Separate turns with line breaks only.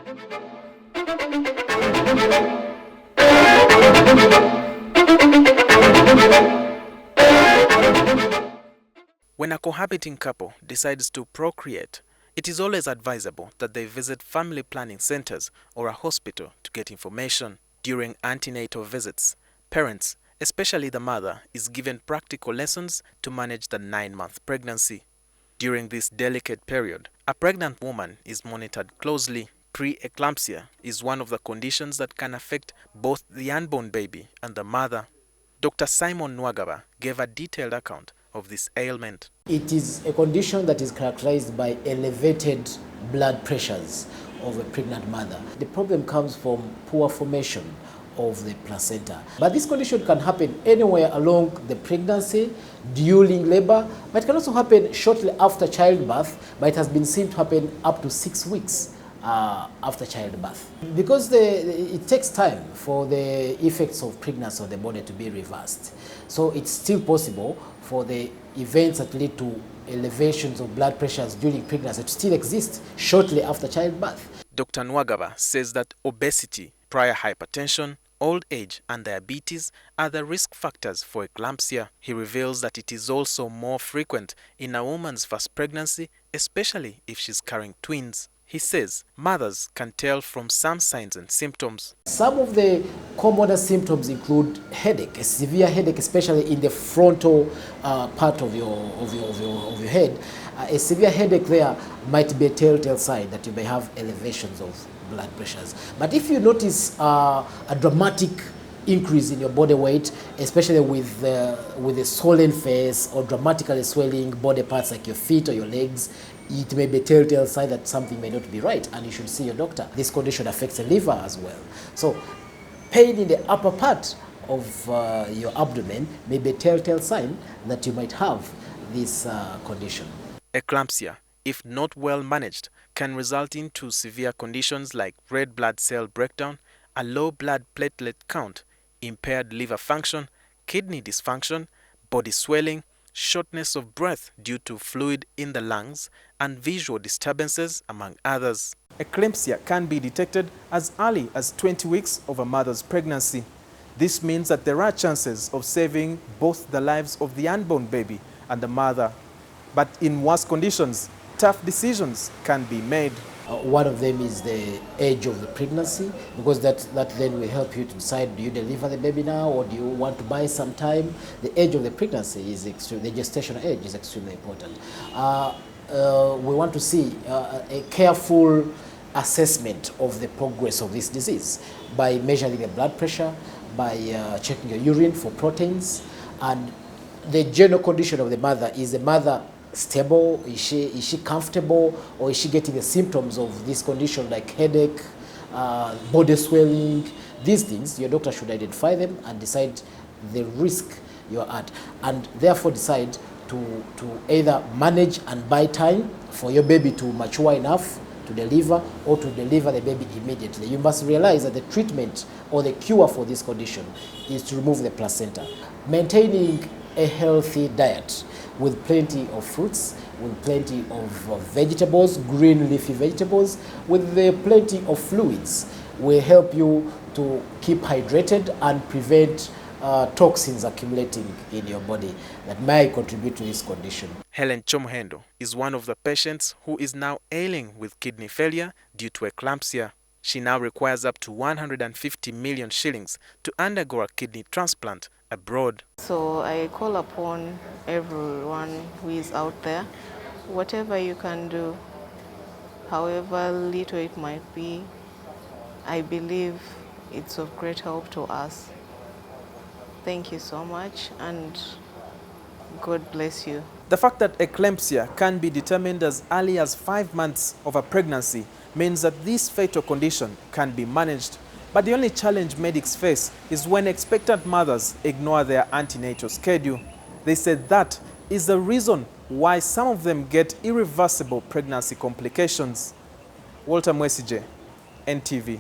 When a cohabiting couple decides to procreate, it is always advisable that they visit family planning centers or a hospital to get information. During antenatal visits, parents, especially the mother, is given practical lessons to manage the 9-month pregnancy. During this delicate period, a pregnant woman is monitored closely. Pre-eclampsia is one of the conditions that can affect both the unborn baby and the mother. Dr. Simon Nuwagaba gave a detailed account of this ailment.
It is a condition that is characterized by elevated blood pressures of a pregnant mother. The problem comes from poor formation of the placenta. But this condition can happen anywhere along the pregnancy, during labor, but it can also happen shortly after childbirth, but it has been seen to happen up to 6 weeks after childbirth. Because it takes time for the effects of pregnancy on the body to be reversed. So it's still possible for the events that lead to elevations of blood pressures during pregnancy to still exist shortly after childbirth.
Dr. Nuwagaba says that obesity, prior hypertension, old age and diabetes are the risk factors for eclampsia. He reveals that it is also more frequent in a woman's first pregnancy, especially if she's carrying twins. He says mothers can tell from some signs and symptoms.
Some of the commoner symptoms include headache, a severe headache, especially in the frontal part of your head. A severe headache there might be a telltale sign that you may have elevations of blood pressures. But if you notice a dramatic increase in your body weight, especially with a swollen face or dramatically swelling body parts like your feet or your legs, it may be a telltale sign that something may not be right and you should see your doctor. This condition affects the liver as well. So pain in the upper part of your abdomen may be a telltale sign that you might have this condition.
Eclampsia, if not well managed, can result into severe conditions like red blood cell breakdown, a low blood platelet count, impaired liver function, kidney dysfunction, body swelling, shortness of breath due to fluid in the lungs, and visual disturbances, among others. Eclampsia can be detected as early as 20 weeks of a mother's pregnancy. This means that there are chances of saving both the lives of the unborn baby and the mother. But in worse conditions, tough decisions can be made.
One of them is the age of the pregnancy, because that then will help you to decide, do you deliver the baby now or do you want to buy some time? The age of the pregnancy is extremely, the gestational age is extremely important. We want to see a careful assessment of the progress of this disease by measuring the blood pressure, by checking your urine for proteins, and the general condition of the mother. Is the mother stable? Is she comfortable, or is she getting the symptoms of this condition like headache, body swelling? These things, your doctor should identify them and decide the risk you're at, and therefore decide to either manage and buy time for your baby to mature enough to deliver, or to deliver the baby immediately. You must realize that the treatment or the cure for this condition is to remove the placenta. Maintaining a healthy diet with plenty of fruits, with plenty of vegetables, green leafy vegetables, with plenty of fluids will help you to keep hydrated and prevent toxins accumulating in your body that may contribute to this condition.
Helen Chomhendo is one of the patients who is now ailing with kidney failure due to eclampsia. She now requires up to 150 million shillings to undergo a kidney transplant abroad.
So I call upon everyone who is out there, whatever you can do, however little it might be, I believe it's of great help to us. Thank you so much, and God bless you.
The fact that eclampsia can be determined as early as 5 months of a pregnancy means that this fatal condition can be managed. But the only challenge medics face is when expectant mothers ignore their antenatal schedule. They said that is the reason why some of them get irreversible pregnancy complications. Walter Mwesigye, NTV.